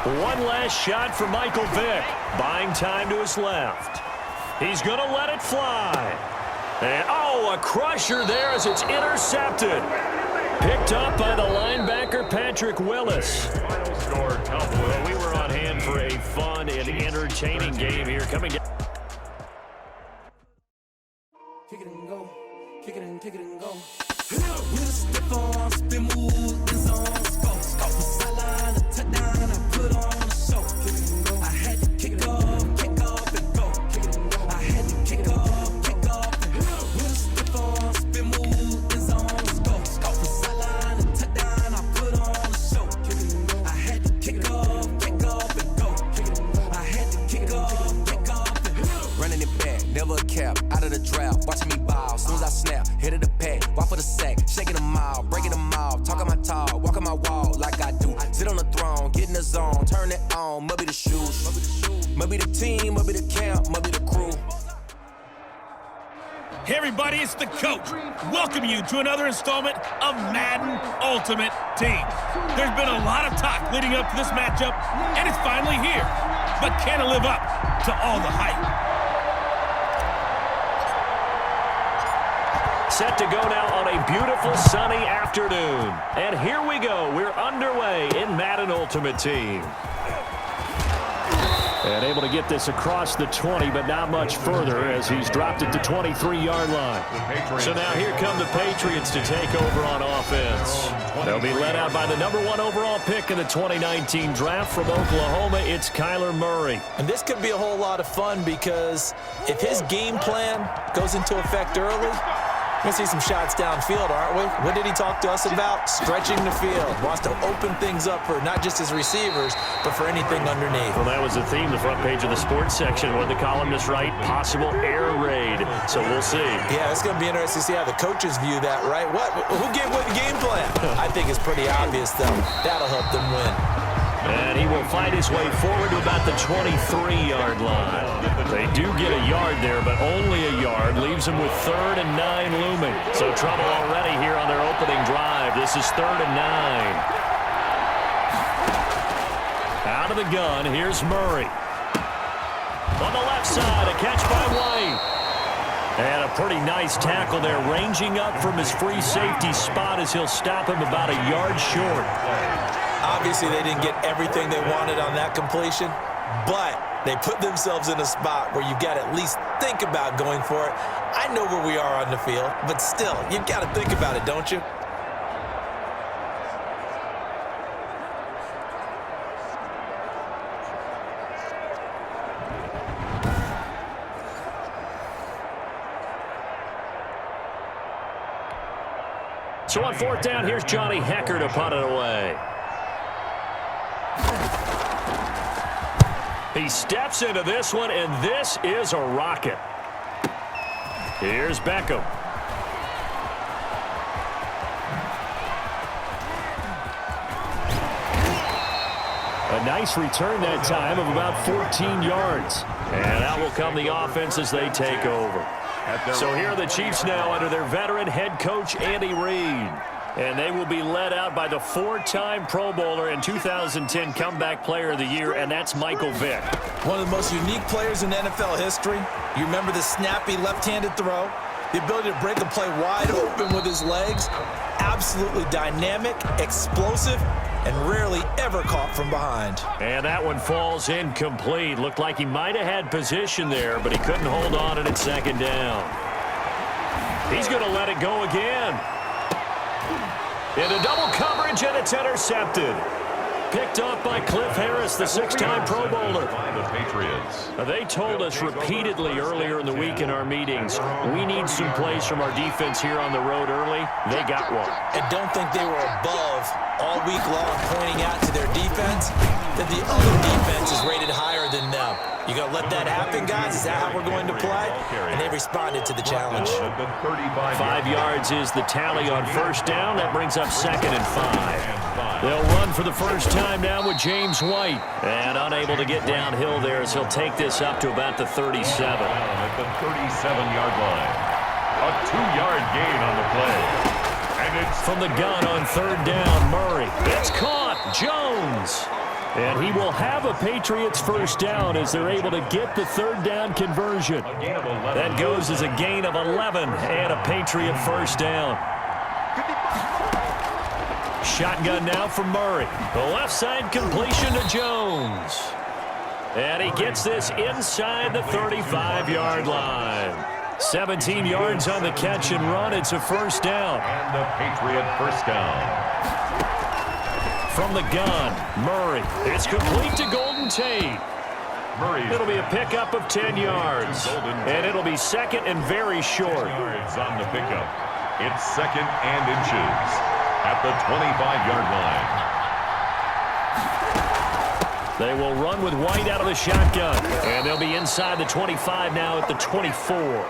One last shot for Michael Vick. Buying time to his left. He's going to let it fly. And, oh, a crusher there as it's intercepted. Picked up by the linebacker, Patrick Willis. Final score, well, we were on hand for a fun and entertaining game here. Coming down. Kick it and go. Kick it and go. With a stiff arm, spin move, the zone. Go. Sideline, a touchdown, I put on a show. Kick it and go. I had to kick off and go. Kick it and go. I had to kick off and go. With a stiff arm, spin move, the zone. Go. Sideline, a touchdown, I put on a show. Kick it and go. I had to kick off and go. Kick it and go. I had to kick off and go. Running it back, never a cap, out of the drought, watching me ball. Soon as I snap, hit of the pack, walk for the sack, shaking them out, breaking them out, talking my talk, walking my wall like I do. Sit on the throne, get in the zone, turn it on, must be the shoes, must be the team, must be the camp, must be the crew. Hey everybody, it's the coach. Welcome you to another installment of Madden Ultimate Team. There's been a lot of talk leading up to this matchup, and it's finally here. But can it live up to all the hype? Set to go now on a beautiful sunny afternoon. And here we go. We're underway in Madden Ultimate Team. And able to get this across the 20, but not much further as he's dropped it to 23-yard line. So now here come the Patriots to take over on offense. They'll be led out by the #1 overall pick in the 2019 draft from Oklahoma. It's Kyler Murray. And this could be a whole lot of fun because if his game plan goes into effect early, we're going to see some shots downfield, aren't we? What did he talk to us about? Stretching the field. Wants to open things up for not just his receivers, but for anything underneath. Well, that was the theme, the front page of the sports section. What did the columnist write? Possible air raid. So we'll see. Yeah, it's going to be interesting to see how the coaches view that, right? Who gave what game plan? I think it's pretty obvious, though. That'll help them win. And he will find his way forward to about the 23-yard line. They do get a yard there, but only a yard. Leaves them with 3rd and 9 looming. So trouble already here on their opening drive. This is 3rd and 9. Out of the gun, here's Murray. On the left side, a catch by White. And a pretty nice tackle there, ranging up from his free safety spot as he'll stop him about a yard short. Obviously, they didn't get everything they wanted on that completion, but they put themselves in a spot where you've got to at least think about going for it. I know where we are on the field, but still, you've got to think about it, don't you? So on 4th down, here's Johnny Hecker to punt it away. He steps into this one, and this is a rocket. Here's Beckham. A nice return that time of about 14 yards. And out will come the offense as they take over. So here are the Chiefs now under their veteran head coach, Andy Reid. And they will be led out by the 4-time Pro Bowler and 2010 Comeback Player of the Year, and that's Michael Vick. One of the most unique players in NFL history. You remember the snappy left-handed throw, the ability to break a play wide open with his legs. Absolutely dynamic, explosive, and rarely ever caught from behind. And that one falls incomplete. Looked like he might have had position there, but he couldn't hold on it at 2nd down. He's going to let it go again. Into double coverage, and it's intercepted. Picked up by Cliff Harris, the 6-time Pro Bowler. They told us repeatedly earlier in the week in our meetings, we need some plays from our defense here on the road early. They got one. And don't think they were above all week long pointing out to their defense that the other defense is rated higher than them. You going to let that happen, guys? Is that how we're going to play? And they responded to the challenge. 5 yards is the tally on 1st down. That brings up 2nd and 5. They'll run for the first time now with James White. And unable to get downhill there as he'll take this up to about the 37. At the 37-yard line. A 2-yard gain on the play. And it's from the gun on 3rd down, Murray. It's caught. Jones. And he will have a Patriots first down as they're able to get the third down conversion. That goes as a gain of 11 and a Patriot first down. Shotgun now from Murray. The left side completion to Jones. And he gets this inside the 35-yard line. 17 yards on the catch and run. It's a first down. And the Patriot first down. From the gun, Murray. It's complete to Golden Tate. It'll be a pickup of 10 yards. And it'll be second and very short. Yards on the pickup. It's second and inches at the 25-yard line. They will run with White out of the shotgun. And they'll be inside the 25 now at the 24.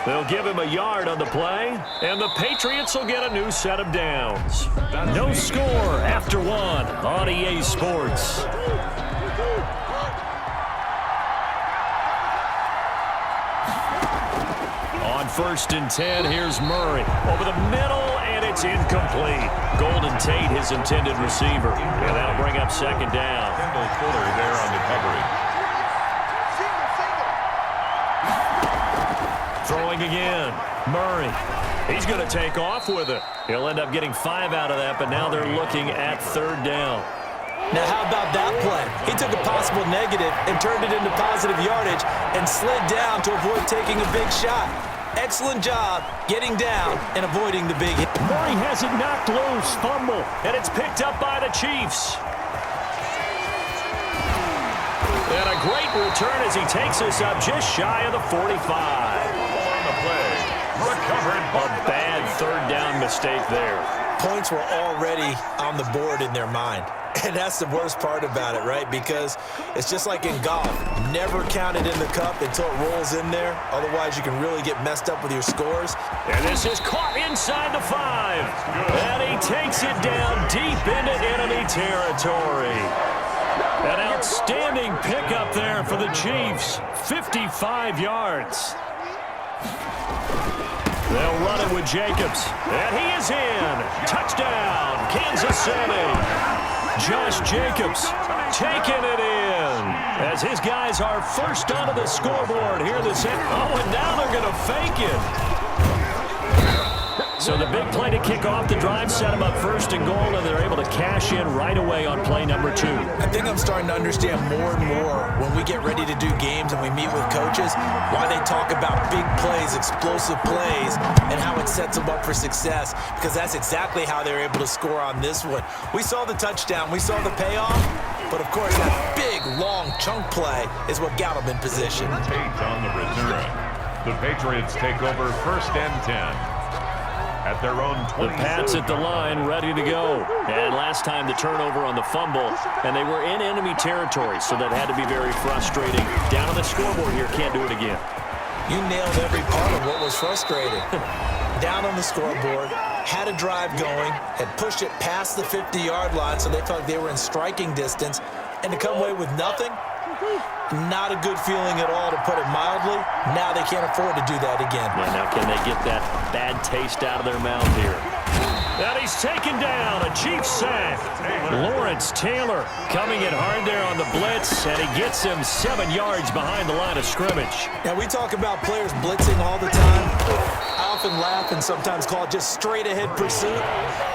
They'll give him a yard on the play, and the Patriots will get a new set of downs. No score after one on EA Sports. On 1st and 10, here's Murray. Over the middle, and it's incomplete. Golden Tate, his intended receiver. And that'll bring up second down. Kendall Fuller there on the coverage. Throwing again, Murray. He's going to take off with it. He'll end up getting 5 out of that, but now they're looking at third down. Now, how about that play? He took a possible negative and turned it into positive yardage and slid down to avoid taking a big shot. Excellent job getting down and avoiding the big hit. Murray has it knocked loose, fumble, and it's picked up by the Chiefs. And a great return as he takes us up just shy of the 45. Recovered. A bad third down mistake there. Points were already on the board in their mind. And that's the worst part about it, right? Because it's just like in golf. Never count it in the cup until it rolls in there. Otherwise, you can really get messed up with your scores. And this is caught inside the 5. And he takes it down deep into enemy territory. An outstanding pickup there for the Chiefs. 55 yards. They'll run it with Jacobs. And he is in. Touchdown, Kansas City. Josh Jacobs taking it in as his guys are first onto the scoreboard here this end. Oh, and now they're going to fake it. So the big play to kick off the drive set them up first and goal, and they're able to cash in right away on play number 2. I think I'm starting to understand more and more when we get ready to do games and we meet with coaches why they talk about big plays, explosive plays, and how it sets them up for success, because that's exactly how they're able to score on this one. We saw the touchdown. We saw the payoff. But, of course, that big, long chunk play is what got them in position. Tate on the return. The Patriots take over 1st and 10. At their own 20. The Pats at the line, ready to go. And last time the turnover on the fumble, and they were in enemy territory, so that had to be very frustrating. Down on the scoreboard here, can't do it again. You nailed every part of what was frustrating. Down on the scoreboard, had a drive going, had pushed it past the 50-yard line, so they felt like they were in striking distance, and to come away with nothing, not a good feeling at all, to put it mildly. Now they can't afford to do that again. Yeah, now can they get that bad taste out of their mouth here? And he's taken down, a Chiefs sack. Lawrence Taylor coming in hard there on the blitz, and he gets him 7 yards behind the line of scrimmage. Now, we talk about players blitzing all the time. I often laugh and sometimes call it just straight-ahead pursuit.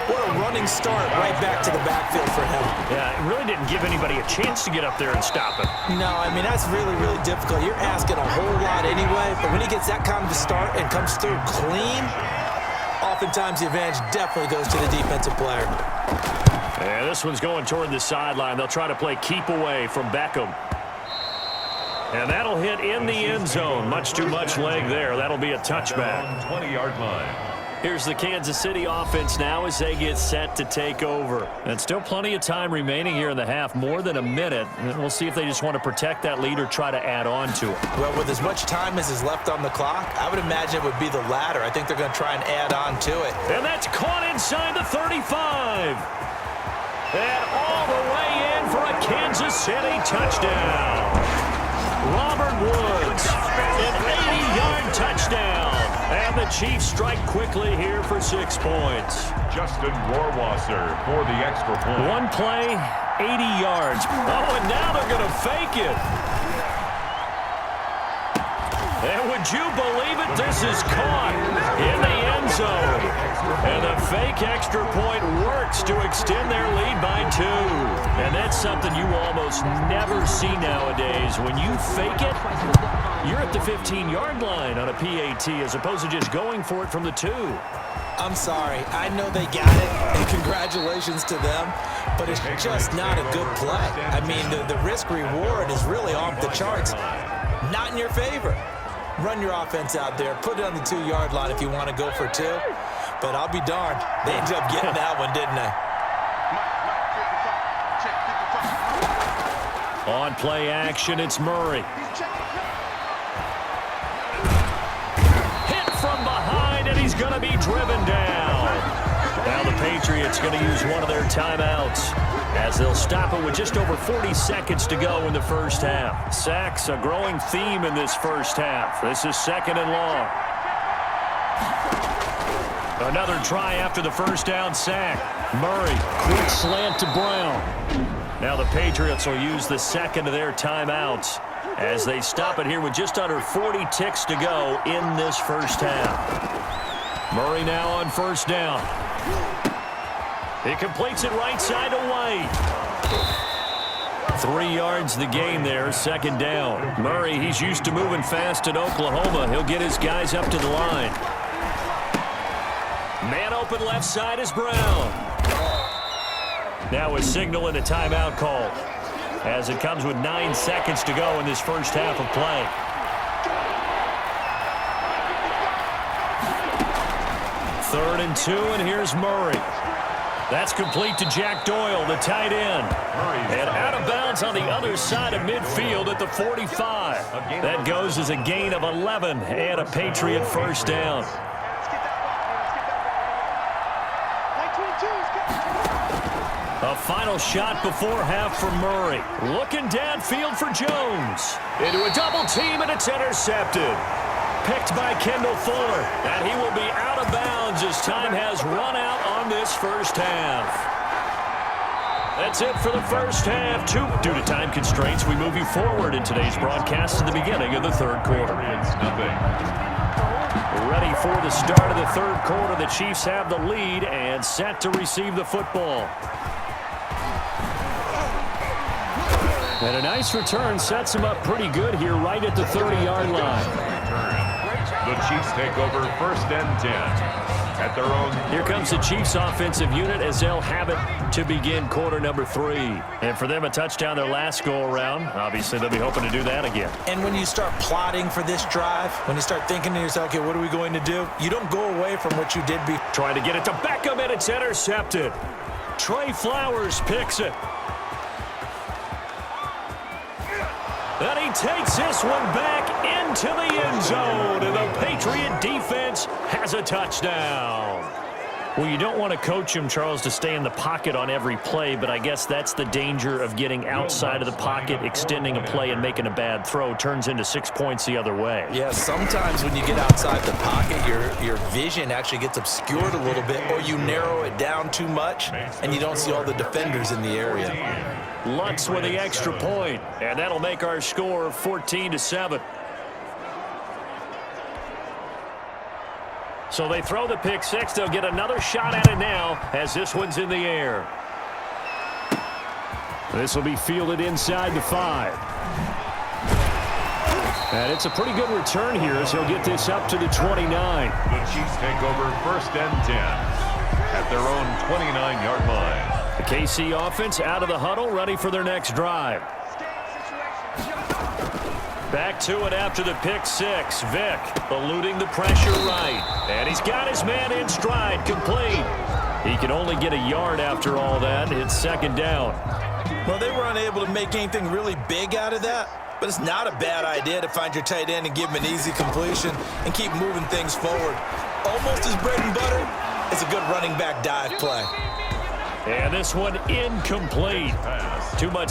What a running start right back to the backfield for him. Yeah, it really didn't give anybody a chance to get up there and stop him. No, I mean, that's really, really difficult. You're asking a whole lot anyway, but when he gets that kind of a start and comes through clean, oftentimes the advantage definitely goes to the defensive player. Yeah, this one's going toward the sideline. They'll try to play keep away from Beckham. And that'll hit in the end zone. Much too much leg there. That'll be a touchback. 20-yard line. Here's the Kansas City offense now as they get set to take over. And still plenty of time remaining here in the half, more than a minute. And we'll see if they just want to protect that lead or try to add on to it. Well, with as much time as is left on the clock, I would imagine it would be the latter. I think they're going to try and add on to it. And that's caught inside the 35. And all the way in for a Kansas City touchdown. Robert Woods, an 80-yard touchdown. And And the Chiefs strike quickly here for 6 points. Justin Rohrwasser for the extra point. One play, 80 yards. Oh, and now they're going to fake it. And would you believe it? This is caught in the end zone. And the fake extra point works to extend their lead by 2. And that's something you almost never see nowadays. When you fake it, you're at the 15-yard line on a PAT as opposed to just going for it from the 2. I'm sorry. I know they got it, and congratulations to them, but it's just not a good play. I mean, the risk-reward is really off the charts. Not in your favor. Run your offense out there. Put it on the 2-yard line if you want to go for 2. But I'll be darned. They ended up getting that one, didn't they? On play action, it's Murray. Hit from behind, and he's going to be driven down. Now the Patriots going to use one of their timeouts as they'll stop it with just over 40 seconds to go in the first half. Sacks, a growing theme in this first half. This is 2nd and long. Another try after the first down sack. Murray, quick slant to Brown. Now the Patriots will use the second of their timeouts as they stop it here with just under 40 ticks to go in this first half. Murray now on first down. He completes it right side to White. 3 yards the gain there, 2nd down. Murray, he's used to moving fast at Oklahoma. He'll get his guys up to the line. Man open left side is Brown. Now a signal and a timeout call as it comes with 9 seconds to go in this first half of play. Third and 2, and here's Murray. That's complete to Jack Doyle, the tight end. And out of bounds on the other side of midfield at the 45. That goes as a gain of 11 and a Patriot first down. A final shot before half for Murray. Looking downfield for Jones. Into a double team, and it's intercepted. Picked by Kendall Fuller, and he will be out of bounds as time has run out on this first half. That's it for the first half. Due to time constraints, we move you forward in today's broadcast to the beginning of the third quarter. Ready for the start of the third quarter. The Chiefs have the lead and set to receive the football. And a nice return sets them up pretty good here right at the 30-yard line. The Chiefs take over 1st and 10 at their own. Here comes the Chiefs offensive unit as they'll have it to begin quarter number 3. And for them, a touchdown their last go-around. Obviously, they'll be hoping to do that again. And when you start plotting for this drive, when you start thinking to yourself, okay, what are we going to do? You don't go away from what you did before. Trying to get it to Beckham, and it's intercepted. Trey Flowers picks it. And he takes this one back into the end zone, and the Patriot defense has a touchdown. Well, you don't want to coach him, Charles, to stay in the pocket on every play, but I guess that's the danger of getting outside of the pocket, extending a play, and making a bad throw. Turns into 6 points the other way. Yeah, sometimes when you get outside the pocket, your vision actually gets obscured a little bit, or you narrow it down too much, and you don't see all the defenders in the area. Lutz with the extra point, and that'll make our score 14-7. So they throw the pick six. They'll get another shot at it now as this one's in the air. This will be fielded inside the 5. And it's a pretty good return here as he'll get this up to the 29. The Chiefs take over 1st and 10 at their own 29-yard line. The KC offense out of the huddle, ready for their next drive. Back to it after the pick six. Vick eluding the pressure right. And he's got his man in stride, complete. He can only get a yard after all that. It's 2nd down. Well, they were unable to make anything really big out of that, but it's not a bad idea to find your tight end and give him an easy completion and keep moving things forward. Almost as bread and butter as a good running back dive play. And this one incomplete. Too much